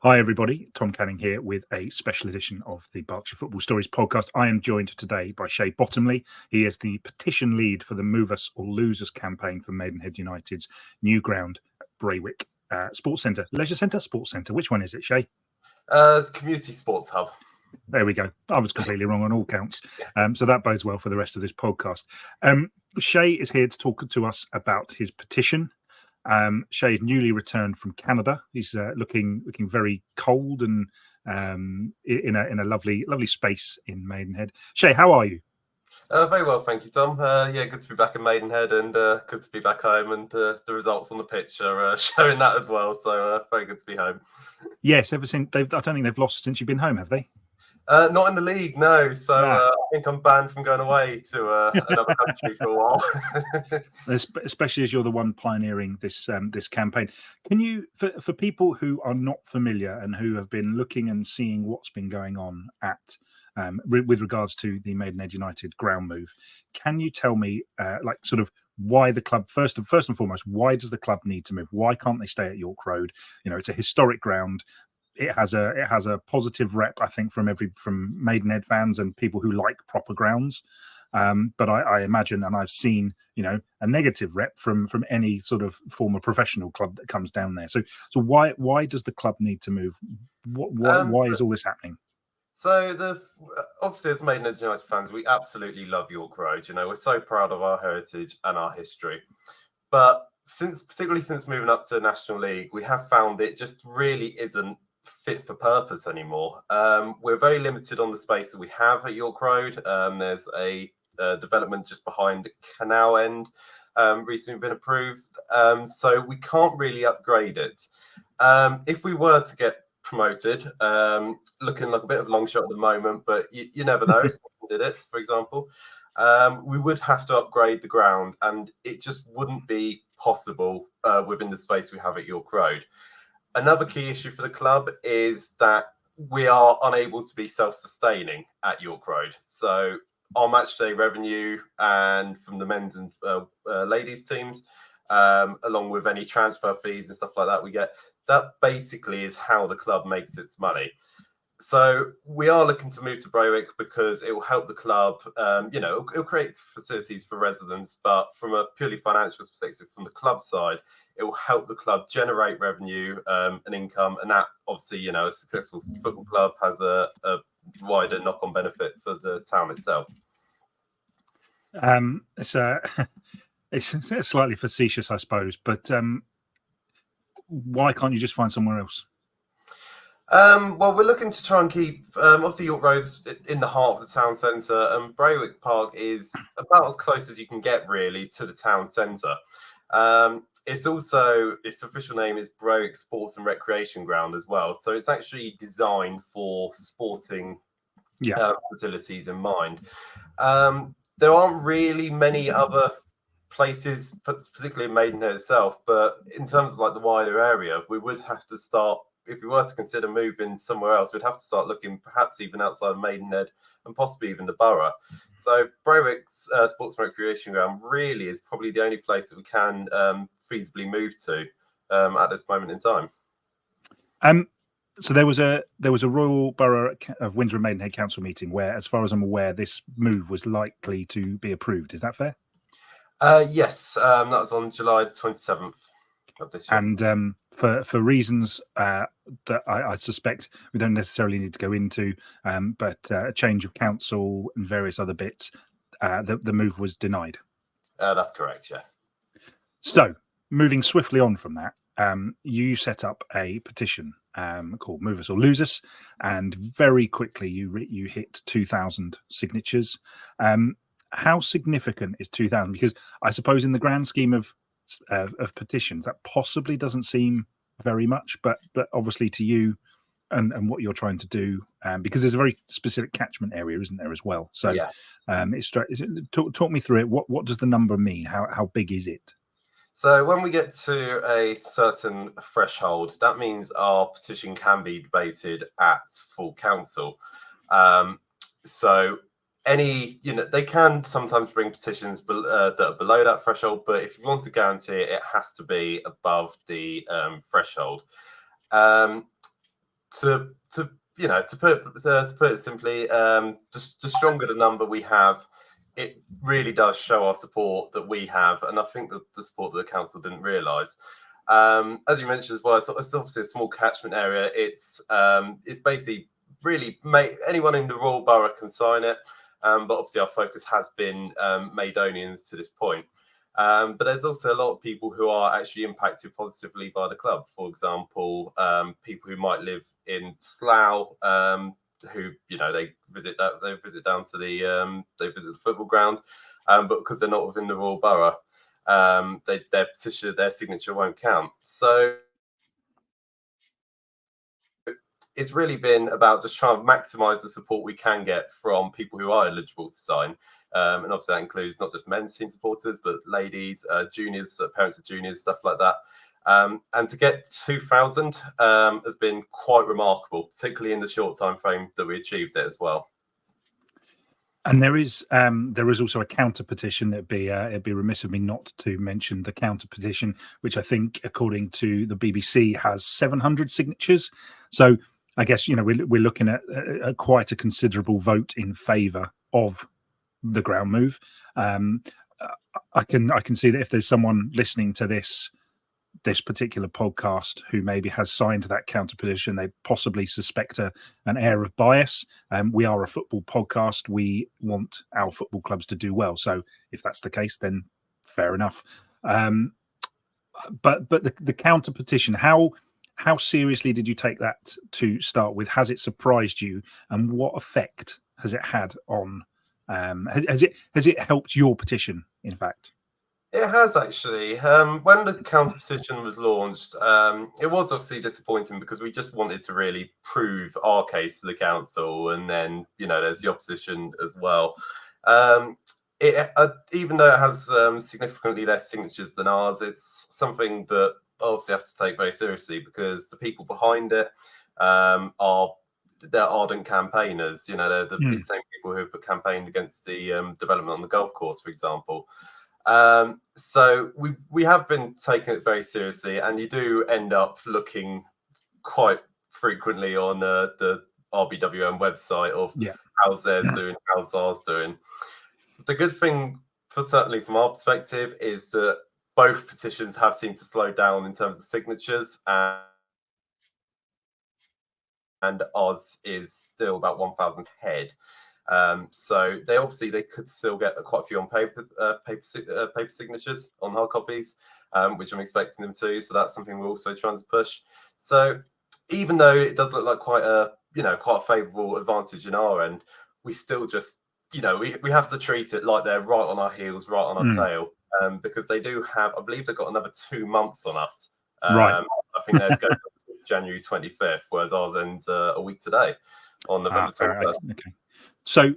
Hi, everybody. Tom Canning here with a special edition of the Berkshire Football Stories podcast. I am joined today by Shay Bottomley. He is the petition lead for the Move Us or Lose Us campaign for Maidenhead United's new ground at Braywick Sports Centre. Leisure Centre? Sports Centre. Which one is it, Shay? It's Community Sports Hub. There we go. I was completely wrong on all counts. So that bodes well for the rest of this podcast. Shay is here to talk to us about his petition. Shay is newly returned from Canada. He's looking very cold and in a lovely space in Maidenhead. Shay, how are you? Very well, thank you, Tom. Good to be back in Maidenhead and good to be back home. And the results on the pitch are showing that as well. So very good to be home. Yes, ever since I don't think they've lost since you've been home, have they? Not in the league, no. So I think I'm banned from going away to another country for a while. Especially as you're the one pioneering this campaign. Can you, for people who are not familiar and who have been looking and seeing what's been going on at with regards to the Maidenhead United ground move, can you tell me sort of why the club first and foremost, why does the club need to move? Why can't they stay at York Road? You know, it's a historic ground. It has a positive rep, I think, from Maidenhead fans and people who like proper grounds. But I imagine, and I've seen, a negative rep from any sort of former professional club that comes down there. So why does the club need to move? Why is all this happening? So obviously, as Maidenhead United fans, we absolutely love York Road. We're so proud of our heritage and our history. But particularly since moving up to the National League, we have found it just really isn't fit for purpose anymore. We're very limited on the space that we have at York Road. There's a development just behind Canal End recently been approved, so we can't really upgrade it. If we were to get promoted, looking like a bit of a long shot at the moment, but you never know. Someone did it, for example. We would have to upgrade the ground, and it just wouldn't be possible within the space we have at York Road. Another key issue for the club is that we are unable to be self-sustaining at York Road. So our matchday revenue and from the men's and ladies teams, along with any transfer fees and stuff like that we get, that basically is how the club makes its money. So we are looking to move to Braywick because it will help the club. It'll create facilities for residents, but from a purely financial perspective, from the club side, it will help the club generate revenue and income, and that obviously, a successful football club has a wider knock-on benefit for the town itself. It's slightly facetious, I suppose, but why can't you just find somewhere else? Well, we're looking to try and keep, obviously York Road's in the heart of the town centre, and Braywick Park is about as close as you can get, really, to the town centre. It's also, its official name is Braywick Sports and Recreation Ground as well, so it's actually designed for sporting facilities in mind. There aren't really many other places, particularly in Maidenhead itself, but in terms of the wider area, we would have to start. If we were to consider moving somewhere else, we'd have to start looking perhaps even outside of Maidenhead and possibly even the Borough. So Braywick's Sports and Recreation Ground really is probably the only place that we can feasibly move to at this moment in time. So there was a Royal Borough of Windsor and Maidenhead Council meeting where, as far as I'm aware, this move was likely to be approved. Is that fair? Yes, that was on July the 27th. Of this year. And for reasons that I suspect we don't necessarily need to go into, but a change of council and various other bits, the move was denied. That's correct, yeah. So moving swiftly on from that, you set up a petition called Move Us or Lose Us, and very quickly you hit 2,000 signatures. How significant is 2,000? Because I suppose in the grand scheme of petitions, that possibly doesn't seem very much, but obviously to you and what you're trying to do, because there's a very specific catchment area, isn't there, as well? So talk me through it. What does the number mean? How big is it? So when we get to a certain threshold, that means our petition can be debated at full council. So they can sometimes bring petitions that are below that threshold, but if you want to guarantee it, it has to be above the threshold. to put it simply, the stronger the number we have, it really does show our support that we have, and I think that the support that the council didn't realise. As you mentioned as well, it's obviously a small catchment area. It's basically really anyone in the Royal Borough can sign it, but obviously our focus has been Maidonians to this point. But there's also a lot of people who are actually impacted positively by the club. For example, people who might live in Slough, who they visit down to they visit the football ground, but because they're not within the Royal Borough, their signature won't count. So it's really been about just trying to maximise the support we can get from people who are eligible to sign. And obviously that includes not just men's team supporters, but ladies, juniors, parents of juniors, stuff like that. And to get 2,000 has been quite remarkable, particularly in the short time frame that we achieved it as well. And there is also a counter petition. It'd be remiss of me not to mention the counter petition, which I think, according to the BBC, has 700 signatures. So I guess we're looking at quite a considerable vote in favour of the ground move. I can see that if there's someone listening to this particular podcast who maybe has signed that counter petition, they possibly suspect an air of bias. We are a football podcast. We want our football clubs to do well. So if that's the case, then fair enough. But the counter petition, how seriously did you take that to start with? Has it surprised you, and what effect has it had on? Has it helped your petition? In fact. It has actually. When the counter petition was launched, it was obviously disappointing because we just wanted to really prove our case to the council, and then there's the opposition as well. Even though it has significantly less signatures than ours, it's something that obviously have to take very seriously because the people behind it they're ardent campaigners. They're the same people who have campaigned against the development on the golf course, for example. So we have been taking it very seriously, and you do end up looking quite frequently on the RBWM website of how's theirs doing, how's ours doing. The good thing, certainly from our perspective, is that both petitions have seemed to slow down in terms of signatures, and ours is still about 1,000 head. So they could still get quite a few on paper signatures on hard copies, which I'm expecting them to. So that's something we're also trying to push. So even though it does look like quite a favourable advantage in our end, we still just we have to treat it like they're right on our heels, right on our tail, because they do have, I believe they've got another 2 months on us. Right. I think theirs goes to January 25th, whereas ours ends a week today on November 21st. Okay. So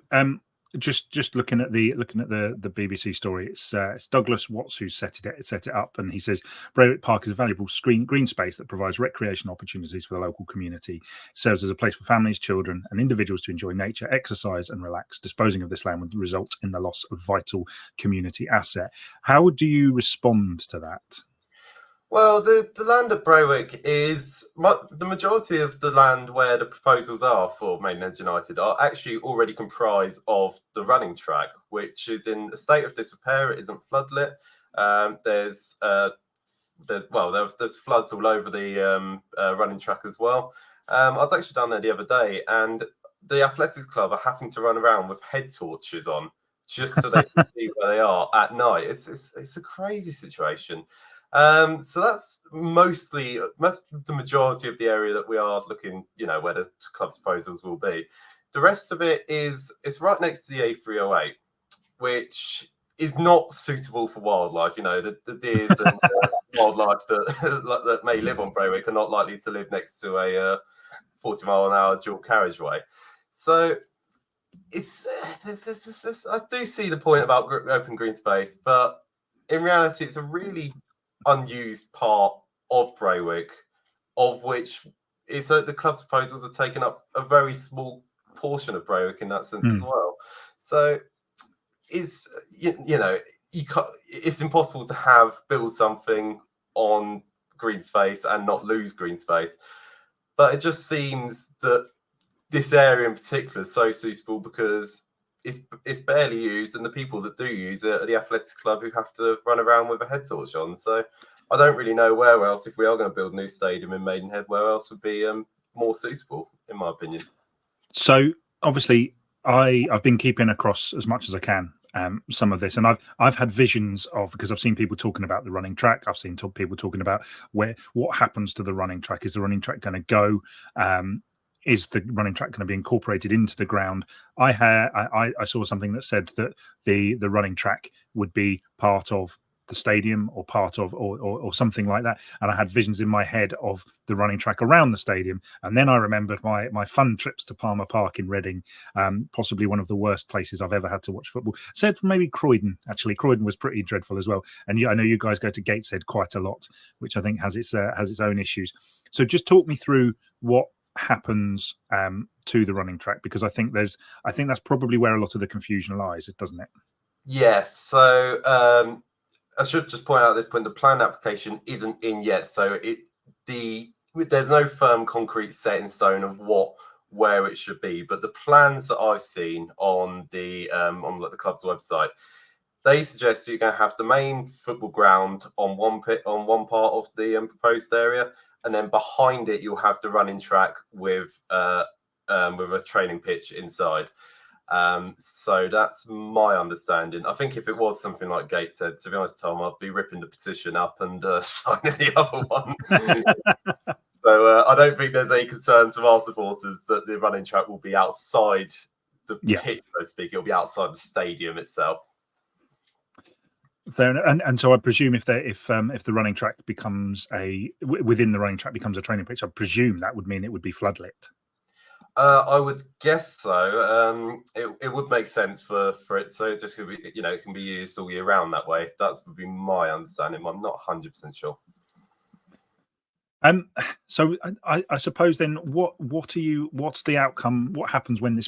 just looking at the BBC story, it's Douglas Watts who set it up, and he says Braywick Park is a valuable green space that provides recreation opportunities for the local community. It serves as a place for families, children, and individuals to enjoy nature, exercise, and relax. Disposing of this land would result in the loss of vital community asset. How do you respond to that? Well, the land at Braywick is the majority of the land where the proposals are for Maidenhead United are actually already comprised of the running track, which is in a state of disrepair. It isn't floodlit. There's floods all over the running track as well. I was actually down there the other day, and the athletics club are having to run around with head torches on just so they can see where they are at night. It's a crazy situation. So that's mostly the majority of the area that we are looking, where the club's proposals will be. The rest of it's right next to the A308, which is not suitable for wildlife. The deers and wildlife that may live on Braywick are not likely to live next to a 40-mile-an-hour dual carriageway. So I do see the point about open green space, but in reality, it's a really unused part of Braywick, of which the club's proposals are taking up a very small portion of Braywick in that sense as well. So it's it's impossible to build something on green space and not lose green space. But it just seems that this area in particular is so suitable because it's barely used, and the people that do use it are the athletics club who have to run around with a head torch on. So I don't really know where else, if we are going to build a new stadium in Maidenhead, where else would be more suitable, in my opinion. So obviously, I've been keeping across as much as I can some of this, and I've had visions of, because I've seen people talking about the running track. I've seen people talking about what happens to the running track. Is the running track going to go? Is the running track going to be incorporated into the ground? I saw something that said that the running track would be part of the stadium or part of or something like that, and I had visions in my head of the running track around the stadium. And then I remembered my fun trips to Palmer Park in Reading, possibly one of the worst places I've ever had to watch football. Said maybe Croydon. Actually, Croydon was pretty dreadful as well. And I know you guys go to Gateshead quite a lot, which I think has its own issues. So just talk me through what happens to the running track, because I think that's probably where a lot of the confusion lies, doesn't it? Yes. So I should just point out at this point, the plan application isn't in yet. So there's no firm concrete set in stone of where it should be. But the plans that I've seen on the club's website, they suggest you're going to have the main football ground on one part of the proposed area, and then behind it you'll have the running track with a training pitch inside. So that's my understanding. I think if it was something like Gateshead, to be honest, Tom, I'd be ripping the petition up and signing the other one. So I don't think there's any concerns from our supporters that the running track will be outside the pitch, so to speak. It'll be outside the stadium itself. Fair enough. And so I presume if the running track becomes within the running track becomes a training pitch, I presume that would mean it would be floodlit. I would guess so. It would make sense for it. So it just could be, it can be used all year round that way. That would be my understanding. I'm not 100% sure. So I suppose then what's the outcome? What happens when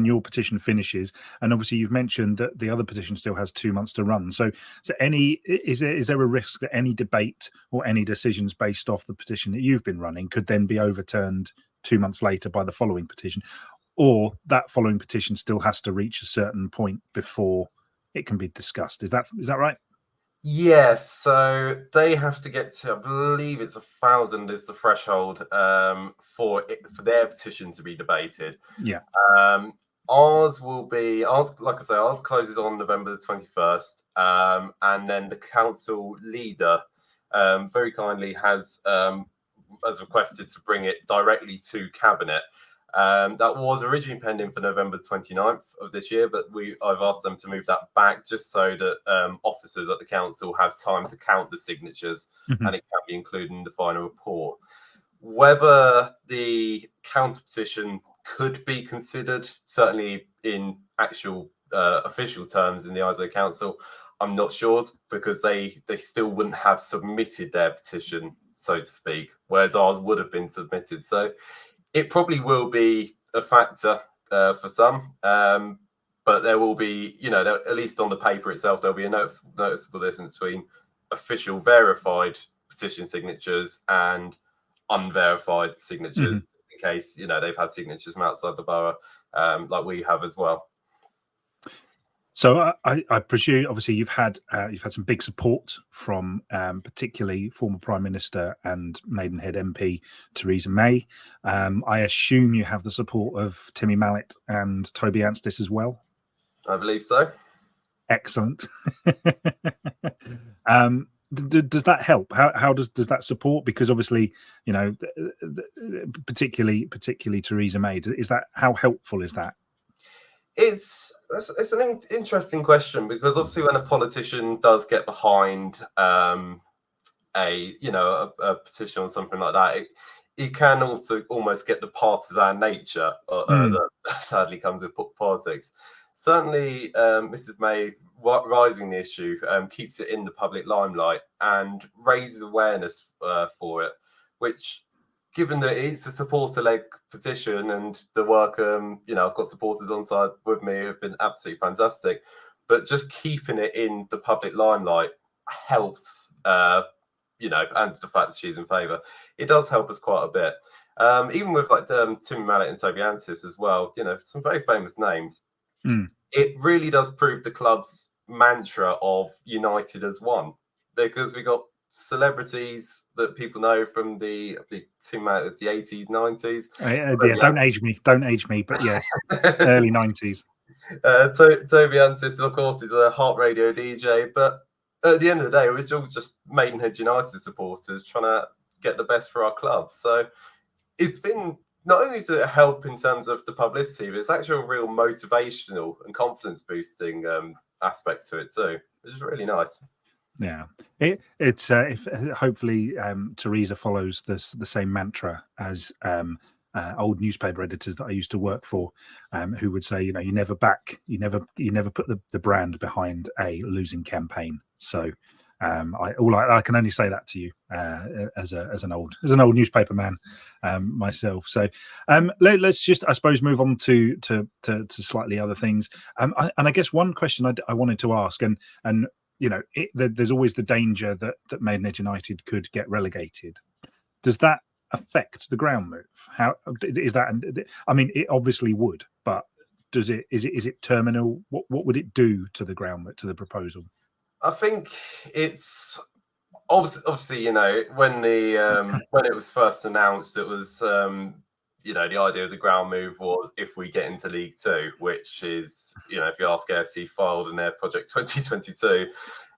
your petition finishes? And obviously you've mentioned that the other petition still has 2 months to run. So is there a risk that any debate or any decisions based off the petition that you've been running could then be overturned 2 months later by the following petition, or that following petition still has to reach a certain point before it can be discussed? Is that right? Yes, so they have to get to, I believe it's 1,000 is the threshold for their petition to be debated. Yeah. Ours, like I say, ours closes on November the 21st, and then the council leader very kindly has requested to bring it directly to cabinet. That was originally pending for November 29th of this year, but I've asked them to move that back just so that officers at the council have time to count the signatures, and it can be included in the final report. Whether the counter petition could be considered, certainly in actual official terms in the eyes of the council, I'm not sure, because they still wouldn't have submitted their petition, so to speak, whereas ours would have been submitted. So it probably will be a factor for some, but there will be, at least on the paper itself, there'll be a noticeable difference between official verified petition signatures and unverified signatures, in case, they've had signatures from outside the borough, like we have as well. So I presume, obviously, you've had some big support from particularly former Prime Minister and Maidenhead MP Theresa May. I assume you have the support of Timmy Mallet and Toby Anstis as well. I believe so. Excellent. Does that help? How does that support? Because obviously, particularly Theresa May. How helpful is that? It's an interesting question, because obviously when a politician does get behind a petition or something like that, it can also almost get the partisan nature that sadly comes with politics. Certainly, Mrs. May rising the issue keeps it in the public limelight and raises awareness for it, which, given that it's a supporter-led petition and the work, I've got supporters on side with me who've been absolutely fantastic, but just keeping it in the public limelight helps, and the fact that she's in favour, it does help us quite a bit. Even with like Tim Mallet and Toby Antis as well, you know, some very famous names. Mm. It really does prove the club's mantra of United as one, because we got celebrities that people know from the Tim Mallet, the 80s, 90s. Yeah, don't age me, but yeah, early 90s. Toby Antis, of course, is a heart radio DJ, but at the end of the day, we're all just Maidenhead United supporters trying to get the best for our club. So it's been not only to help in terms of the publicity, but it's actually a real motivational and confidence boosting aspect to it too, which is really nice. Yeah, it's if hopefully Theresa follows the same mantra as old newspaper editors that I used to work for, who would say, you know, you never put the brand behind a losing campaign. So I can only say that to you as an old newspaper man myself. So let's just, I suppose, move on to slightly other things. And I guess one question I wanted to ask, and you know, there's always the danger that Maidenhead United could get relegated. Does that affect the ground move? How is that? I mean, it obviously would, but is it terminal? What would it do to the ground, to the proposal? I think it's obviously, you know, when it was first announced, it was you know, the idea of the ground move was if we get into League Two, which is, you know, if you ask AFC filed in their Project 2022,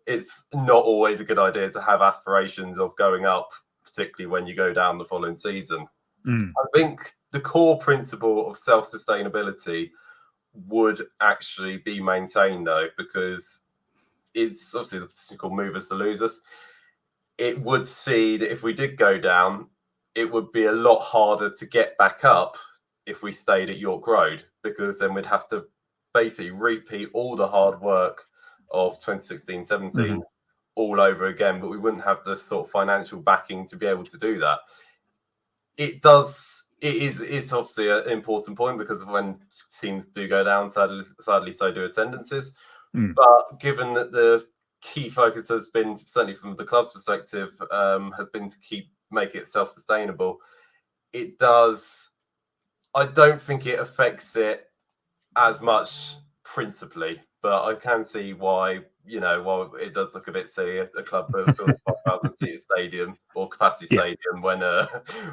it's not always a good idea to have aspirations of going up, particularly when you go down the following season. Mm. I think the core principle of self-sustainability would actually be maintained, though, because it's obviously the petition called Move Us to Lose Us. It would see that if we did go down, it would be a lot harder to get back up if we stayed at York Road, because then we'd have to basically repeat all the hard work of 2016-17 all over again, but we wouldn't have the sort of financial backing to be able to do that. It's obviously an important point, because when teams do go down, sadly so do attendances. But given that the key focus has been, certainly from the club's perspective, has been to make it self-sustainable, it does. I don't think it affects it as much principally, but I can see why, you know, while it does look a bit silly, a club built a 5,000 seat stadium or capacity stadium when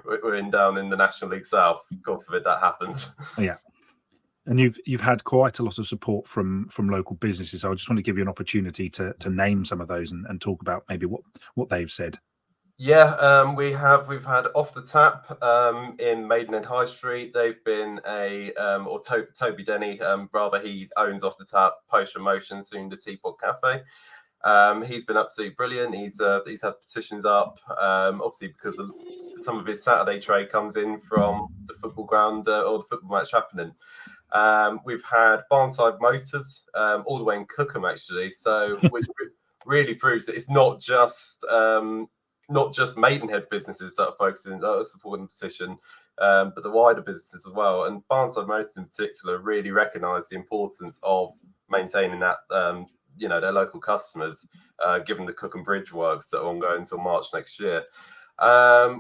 we're down in the National League South. God forbid that happens. Yeah. And you've had quite a lot of support from local businesses. So I just want to give you an opportunity to name some of those and talk about maybe what they've said. Yeah, we've had Off the Tap in Maidenhead High Street. They've been Toby Denny, rather, he owns Off the Tap, Post Promotion, soon the Teapot Cafe. He's been absolutely brilliant. He's had petitions up, obviously because some of his Saturday trade comes in from the football ground or the football match happening. We've had Barnside Motors all the way in Cookham, actually, so which really proves that it's not just Maidenhead businesses that are focusing, that are supporting the petition, but the wider businesses as well. And Barnside Motors in particular really recognise the importance of maintaining that, you know, their local customers, given the Cookham Bridge works that are ongoing until March next year.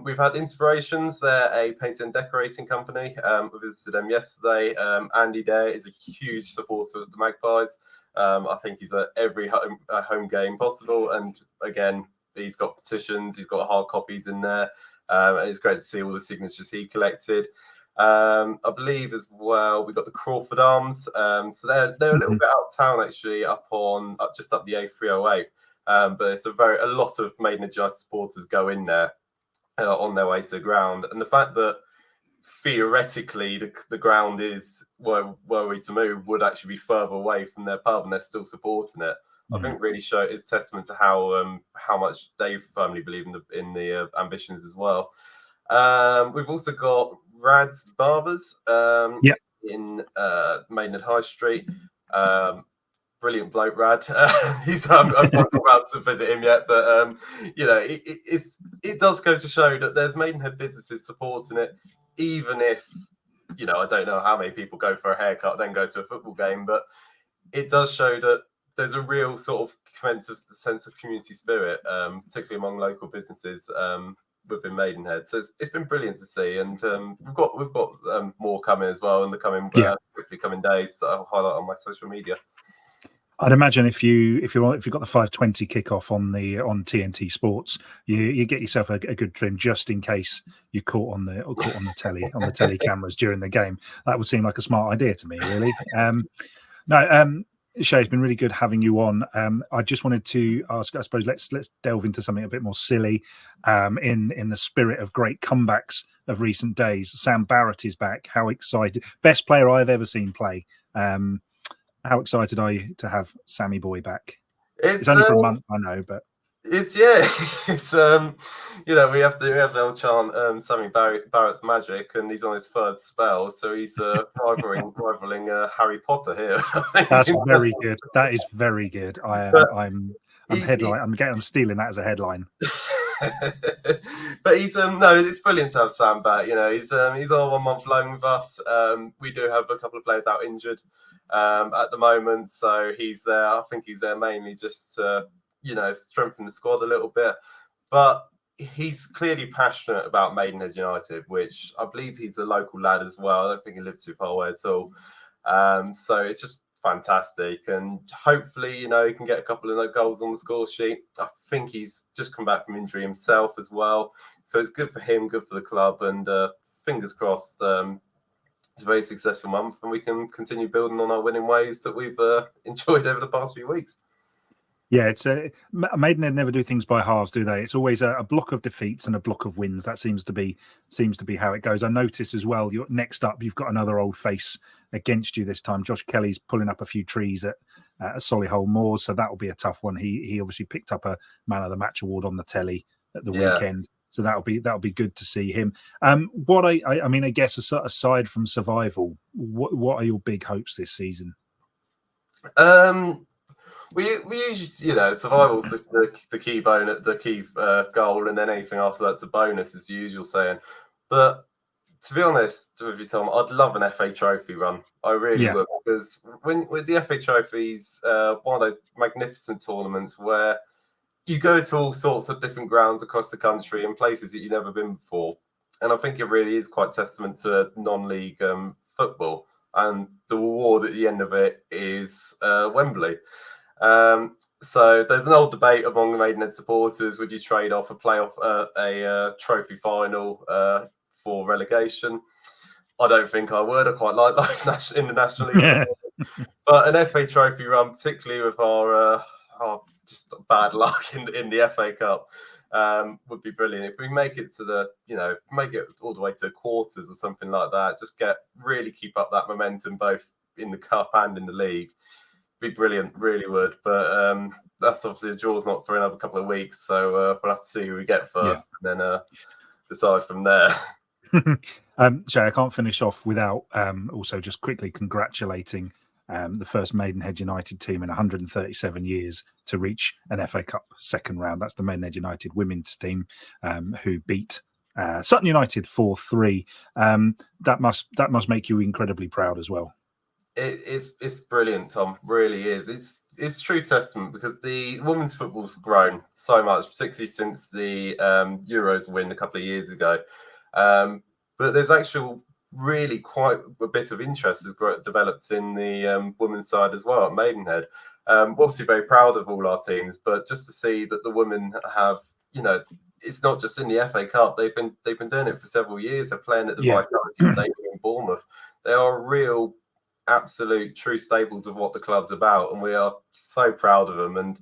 We've had Inspirations. They're a painting and decorating company. We visited them yesterday. Andy there is a huge supporter of the Magpies. I think he's at every home game possible. And again, he's got petitions, he's got hard copies in there. And it's great to see all the signatures he collected. I believe as well, we got the Crawford Arms. So they're a little bit out of town, actually, just up the A308. But it's a lot of Maidenhead United supporters go in there on their way to the ground. And the fact that theoretically the ground is were we to move would actually be further away from their pub and they're still supporting it, I think really is testament to how much they firmly believe in the ambitions as well. We've also got Rad's Barbers in Maidenhead High Street. Brilliant bloke, Rad. I'm not about to visit him yet, but you know, it does go to show that there's Maidenhead businesses supporting it, even if, you know, I don't know how many people go for a haircut then go to a football game, but it does show that there's a real sort of sense of community spirit, particularly among local businesses, within Maidenhead. So it's been brilliant to see, and we've got more coming as well in the coming hopefully coming days. So I'll highlight on my social media. I'd imagine if you've got the 5:20 kickoff on TNT Sports, you get yourself a good trim just in case you're caught on the telly cameras during the game. That would seem like a smart idea to me, really. Shay, it's been really good having you on. I just wanted to ask, I suppose, let's delve into something a bit more silly. In the spirit of great comebacks of recent days, Sam Barratt is back. How excited! Best player I've ever seen play. How excited are you to have Sammy Boy back? It's only for a month, I know, but it's we have the old chant, Sammy Barratt's magic, and he's on his third spell, so he's rivaling Harry Potter here. That's very good. That is very good. I'm stealing that as a headline. But he's it's brilliant to have Sam back. He's on 1 month loan with us. We do have a couple of players out injured at the moment, so he's there. I think he's there mainly just to strengthen the squad a little bit, but he's clearly passionate about Maidenhead United, which I believe he's a local lad as well. I don't think he lives too far away at all. So it's just fantastic, and hopefully he can get a couple of goals on the score sheet. I think he's just come back from injury himself as well, so it's good for him, good for the club, and fingers crossed it's a very successful month and we can continue building on our winning ways that we've enjoyed over the past few weeks. Yeah, it's Maidenhead never do things by halves, do they? It's always a block of defeats and a block of wins. That seems to be how it goes. I notice as well. Next up, you've got another old face against you this time. Josh Kelly's pulling up a few trees at Solihull Moors, so that will be a tough one. He obviously picked up a Man of the Match award on the telly at the weekend, so that'll be good to see him. What I mean, I guess aside from survival, what are your big hopes this season? We usually, survival's the key bonus, the key goal, and then anything after that's a bonus, is the usual saying. But to be honest with you, Tom, I'd love an FA Trophy run. I really would, because with the FA Trophies, one of those magnificent tournaments where you go to all sorts of different grounds across the country and places that you've never been before, and I think it really is quite testament to non-league football. And the reward at the end of it is Wembley. So there's an old debate among the Maidenhead supporters: would you trade off a trophy final for relegation? I don't think I would. I quite like life in the National League, but an FA Trophy run, particularly with our just bad luck in the FA Cup, would be brilliant. If we make it to make it all the way to quarters or something like that, just really keep up that momentum both in the cup and in the league. Be brilliant, really would. But that's obviously the draw's not for another couple of weeks, so we'll have to see who we get first and then decide from there. Shay, I can't finish off without also just quickly congratulating the first Maidenhead United team in 137 years to reach an FA Cup second round. That's the Maidenhead United women's team who beat Sutton United 4-3. That must make you incredibly proud as well. It's brilliant, Tom. Really is. It's true testament, because the women's football's grown so much, particularly since the Euros win a couple of years ago. But there's really quite a bit of interest has developed in the women's side as well at Maidenhead. We're obviously very proud of all our teams, but just to see that the women have, it's not just in the FA Cup. They've been doing it for several years. They're playing at the Vitality Stadium in Bournemouth. They are real, absolute, true staples of what the club's about, and we are so proud of them. And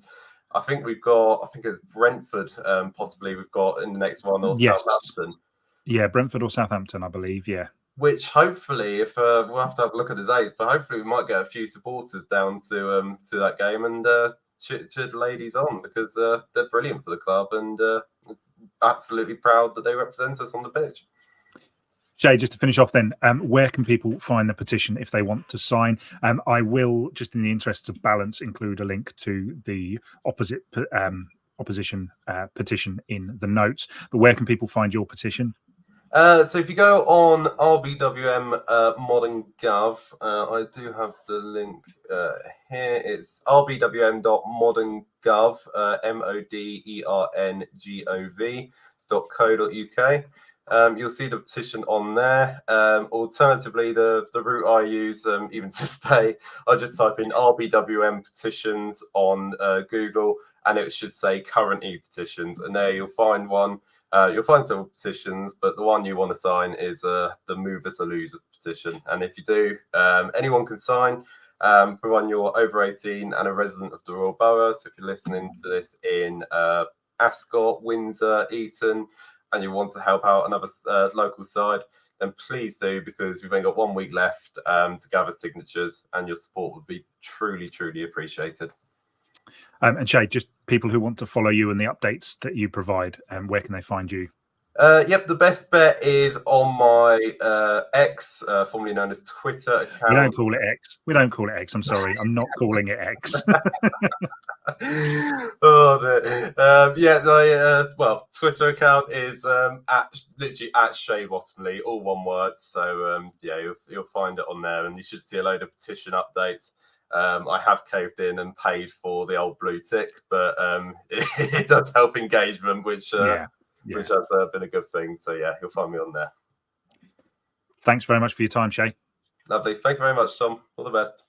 I think it's Brentford, possibly we've got in the next one, or Southampton. Yeah, Brentford or Southampton, I believe. Yeah. Which hopefully, if we'll have to have a look at the dates, but hopefully we might get a few supporters down to that game and cheer the ladies on, because they're brilliant for the club, and absolutely proud that they represent us on the pitch. Shay, just to finish off then, where can people find the petition if they want to sign? I will, just in the interest of balance, include a link to the opposition petition in the notes. But where can people find your petition? So if you go on RBWM Modern Gov, I do have the link here. It's rbwm.moderngov, rethink.co.uk. You'll see the petition on there. Alternatively, the route I use, even to stay, I just type in RBWM petitions on Google, and it should say current e-petitions, and there you'll find one. You'll find several petitions, but the one you want to sign is the Move Us or Lose Us petition. And if you do, anyone can sign, providing you're over 18 and a resident of the Royal Borough. So if you're listening to this in Ascot, Windsor, Eton, and you want to help out another local side, then please do, because we've only got 1 week left to gather signatures, and your support would be truly, truly appreciated. And Shay, just people who want to follow you and the updates that you provide, where can they find you? Yep, the best bet is on my X, formerly known as Twitter account. We don't call it X. We don't call it X. I'm sorry. I'm not calling it X. Well, Twitter account is literally at Shay Bottomley, all one word. So you'll find it on there, and you should see a load of petition updates. I have caved in and paid for the old blue tick, but it does help engagement, which has been a good thing. So yeah, you'll find me on there. Thanks very much for your time, Shay. Lovely. Thank you very much, Tom. All the best.